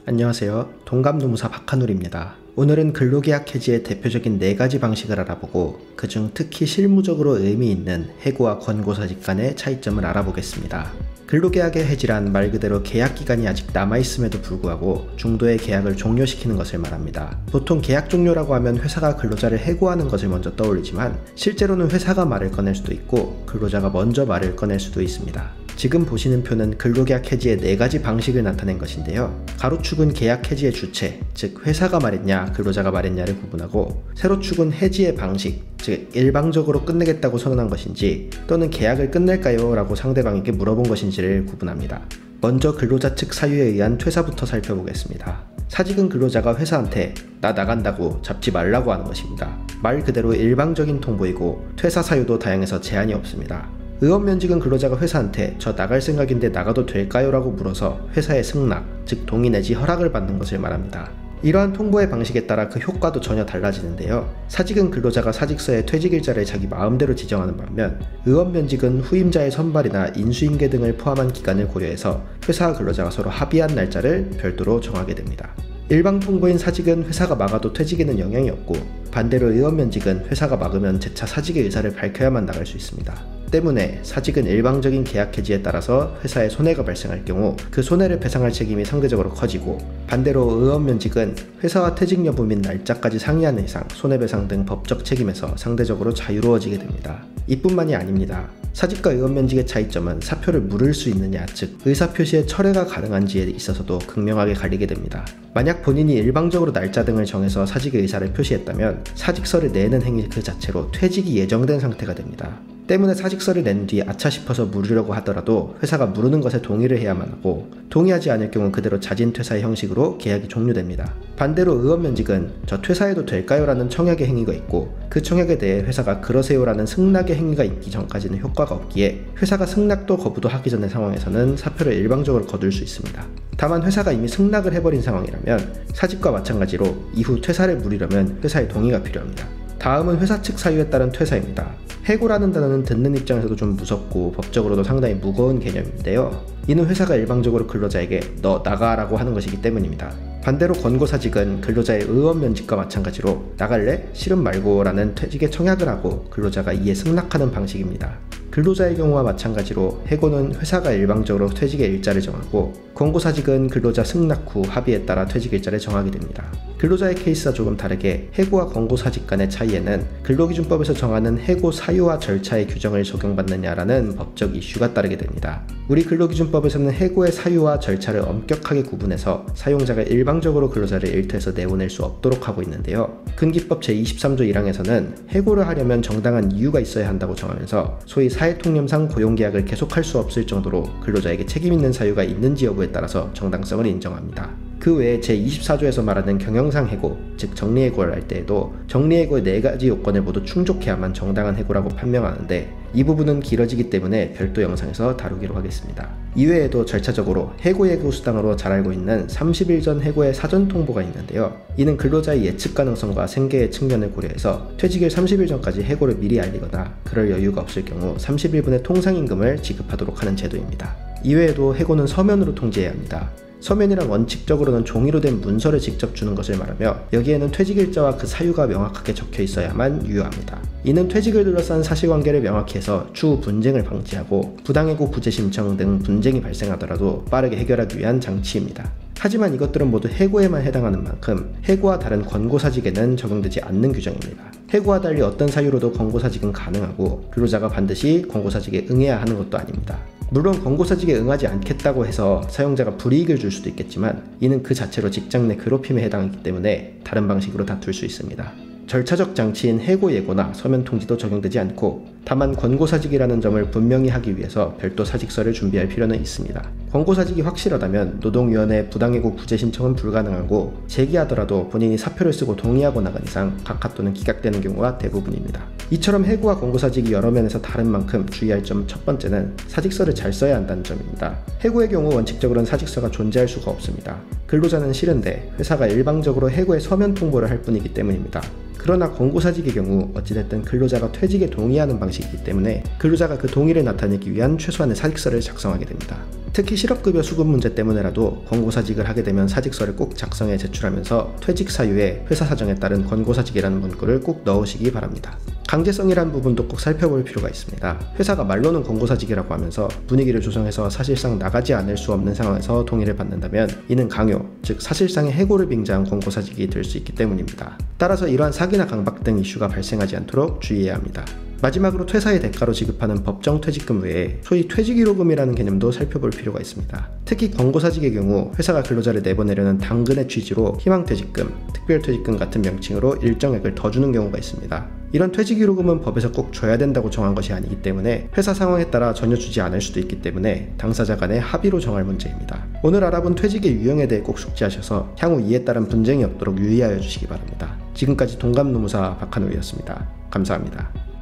안녕하세요. 동감노무사 박한울입니다. 오늘은 근로계약 해지의 대표적인 4가지 방식을 알아보고 그중 특히 실무적으로 의미 있는 해고와 권고사직 간의 차이점을 알아보겠습니다. 근로계약의 해지란 말 그대로 계약기간이 아직 남아있음에도 불구하고 중도에 계약을 종료시키는 것을 말합니다. 보통 계약 종료라고 하면 회사가 근로자를 해고하는 것을 먼저 떠올리지만 실제로는 회사가 말을 꺼낼 수도 있고 근로자가 먼저 말을 꺼낼 수도 있습니다. 지금 보시는 표는 근로계약 해지의 4가지 방식을 나타낸 것인데요. 가로축은 계약 해지의 주체, 즉 회사가 말했냐 근로자가 말했냐를 구분하고 세로축은 해지의 방식, 즉 일방적으로 끝내겠다고 선언한 것인지 또는 계약을 끝낼까요? 라고 상대방에게 물어본 것인지를 구분합니다. 먼저 근로자 측 사유에 의한 퇴사부터 살펴보겠습니다. 사직은 근로자가 회사한테 나 나간다고 잡지 말라고 하는 것입니다. 말 그대로 일방적인 통보이고 퇴사 사유도 다양해서 제한이 없습니다. 의원면직은 근로자가 회사한테 저 나갈 생각인데 나가도 될까요? 라고 물어서 회사의 승낙, 즉 동의 내지 허락을 받는 것을 말합니다. 이러한 통보의 방식에 따라 그 효과도 전혀 달라지는데요. 사직은 근로자가 사직서에 퇴직일자를 자기 마음대로 지정하는 반면 의원면직은 후임자의 선발이나 인수인계 등을 포함한 기간을 고려해서 회사와 근로자가 서로 합의한 날짜를 별도로 정하게 됩니다. 일방 통보인 사직은 회사가 막아도 퇴직에는 영향이 없고 반대로 의원면직은 회사가 막으면 재차 사직의 의사를 밝혀야만 나갈 수 있습니다. 때문에 사직은 일방적인 계약 해지에 따라서 회사에 손해가 발생할 경우 그 손해를 배상할 책임이 상대적으로 커지고 반대로 의원면직은 회사와 퇴직 여부 및 날짜까지 상의하는 이상 손해배상 등 법적 책임에서 상대적으로 자유로워지게 됩니다. 이뿐만이 아닙니다. 사직과 의원면직의 차이점은 사표를 물을 수 있느냐, 즉 의사표시의 철회가 가능한지에 있어서도 극명하게 갈리게 됩니다. 만약 본인이 일방적으로 날짜 등을 정해서 사직의 의사를 표시했다면 사직서를 내는 행위 그 자체로 퇴직이 예정된 상태가 됩니다. 때문에 사직서를 낸 뒤 아차 싶어서 물으려고 하더라도 회사가 물으는 것에 동의를 해야만 하고 동의하지 않을 경우 그대로 자진 퇴사의 형식으로 계약이 종료됩니다. 반대로 의원면직은 저 퇴사해도 될까요? 라는 청약의 행위가 있고 그 청약에 대해 회사가 그러세요 라는 승낙의 행위가 있기 전까지는 효과가 없기에 회사가 승낙도 거부도 하기 전의 상황에서는 사표를 일방적으로 거둘 수 있습니다. 다만 회사가 이미 승낙을 해버린 상황이라면 사직과 마찬가지로 이후 퇴사를 물으려면 회사의 동의가 필요합니다. 다음은 회사 측 사유에 따른 퇴사입니다. 해고라는 단어는 듣는 입장에서도 좀 무섭고 법적으로도 상당히 무거운 개념인데요. 이는 회사가 일방적으로 근로자에게 너 나가라고 하는 것이기 때문입니다. 반대로 권고사직은 근로자의 의원면직과 마찬가지로 나갈래? 싫음 말고 라는 퇴직의 청약을 하고 근로자가 이에 승낙하는 방식입니다. 근로자의 경우와 마찬가지로 해고는 회사가 일방적으로 퇴직의 일자를 정하고 권고사직은 근로자 승낙 후 합의에 따라 퇴직 일자를 정하게 됩니다. 근로자의 케이스와 조금 다르게 해고와 권고사직 간의 차이에는 근로기준법에서 정하는 해고 사유와 절차의 규정을 적용받느냐라는 법적 이슈가 따르게 됩니다. 우리 근로기준법에서는 해고의 사유와 절차를 엄격하게 구분해서 사용자가 일방적으로 근로자를 일터에서 내보낼 수 없도록 하고 있는데요. 근기법 제23조 1항에서는 해고를 하려면 정당한 이유가 있어야 한다고 정하면서 소위 사회통념상 고용계약을 계속할 수 없을 정도로 근로자에게 책임있는 사유가 있는지 여부에 따라서 정당성을 인정합니다. 그 외에 제24조에서 말하는 경영상 해고, 즉 정리해고를 할 때에도 정리해고의 4가지 요건을 모두 충족해야만 정당한 해고라고 판명하는데 이 부분은 길어지기 때문에 별도 영상에서 다루기로 하겠습니다. 이외에도 절차적으로 해고예고 수당으로 잘 알고 있는 30일 전 해고의 사전 통보가 있는데요. 이는 근로자의 예측 가능성과 생계의 측면을 고려해서 퇴직일 30일 전까지 해고를 미리 알리거나 그럴 여유가 없을 경우 30일분의 통상임금을 지급하도록 하는 제도입니다. 이외에도 해고는 서면으로 통지해야 합니다. 서면이란 원칙적으로는 종이로 된 문서를 직접 주는 것을 말하며 여기에는 퇴직일자와 그 사유가 명확하게 적혀 있어야만 유효합니다. 이는 퇴직을 둘러싼 사실관계를 명확히 해서 추후 분쟁을 방지하고 부당해고 구제 신청 등 분쟁이 발생하더라도 빠르게 해결하기 위한 장치입니다. 하지만 이것들은 모두 해고에만 해당하는 만큼 해고와 다른 권고사직에는 적용되지 않는 규정입니다. 해고와 달리 어떤 사유로도 권고사직은 가능하고 근로자가 반드시 권고사직에 응해야 하는 것도 아닙니다. 물론 권고사직에 응하지 않겠다고 해서 사용자가 불이익을 줄 수도 있겠지만 이는 그 자체로 직장 내 괴롭힘에 해당하기 때문에 다른 방식으로 다툴 수 있습니다. 절차적 장치인 해고 예고나 서면 통지도 적용되지 않고 다만 권고사직이라는 점을 분명히 하기 위해서 별도 사직서를 준비할 필요는 있습니다. 권고사직이 확실하다면 노동위원회 부당해고 구제 신청은 불가능하고 제기하더라도 본인이 사표를 쓰고 동의하고 나간 이상 각하 또는 기각되는 경우가 대부분입니다. 이처럼 해고와 권고사직이 여러 면에서 다른 만큼 주의할 점 첫 번째는 사직서를 잘 써야 한다는 점입니다. 해고의 경우 원칙적으로는 사직서가 존재할 수가 없습니다. 근로자는 싫은데 회사가 일방적으로 해고의 서면 통보를 할 뿐이기 때문입니다. 그러나 권고사직의 경우 어찌됐든 근로자가 퇴직에 동의하는 방식이 방식이기 때문에 근로자가 그 동의를 나타내기 위한 최소한의 사직서를 작성하게 됩니다. 특히 실업급여 수급 문제 때문에라도 권고사직을 하게 되면 사직서를 꼭 작성해 제출하면서 퇴직 사유에 회사 사정에 따른 권고사직이라는 문구를 꼭 넣으시기 바랍니다. 강제성이라는 부분도 꼭 살펴볼 필요가 있습니다. 회사가 말로는 권고사직이라고 하면서 분위기를 조성해서 사실상 나가지 않을 수 없는 상황에서 동의를 받는다면 이는 강요, 즉 사실상의 해고를 빙자한 권고사직이 될 수 있기 때문입니다. 따라서 이러한 사기나 강박 등 이슈가 발생하지 않도록 주의해야 합니다. 마지막으로 퇴사의 대가로 지급하는 법정 퇴직금 외에 소위 퇴직위로금이라는 개념도 살펴볼 필요가 있습니다. 특히 권고사직의 경우 회사가 근로자를 내보내려는 당근의 취지로 희망퇴직금, 특별퇴직금 같은 명칭으로 일정액을 더 주는 경우가 있습니다. 이런 퇴직위로금은 법에서 꼭 줘야 된다고 정한 것이 아니기 때문에 회사 상황에 따라 전혀 주지 않을 수도 있기 때문에 당사자 간의 합의로 정할 문제입니다. 오늘 알아본 퇴직의 유형에 대해 꼭 숙지하셔서 향후 이에 따른 분쟁이 없도록 유의하여 주시기 바랍니다. 지금까지 동갑노무사 박한우였습니다. 감사합니다.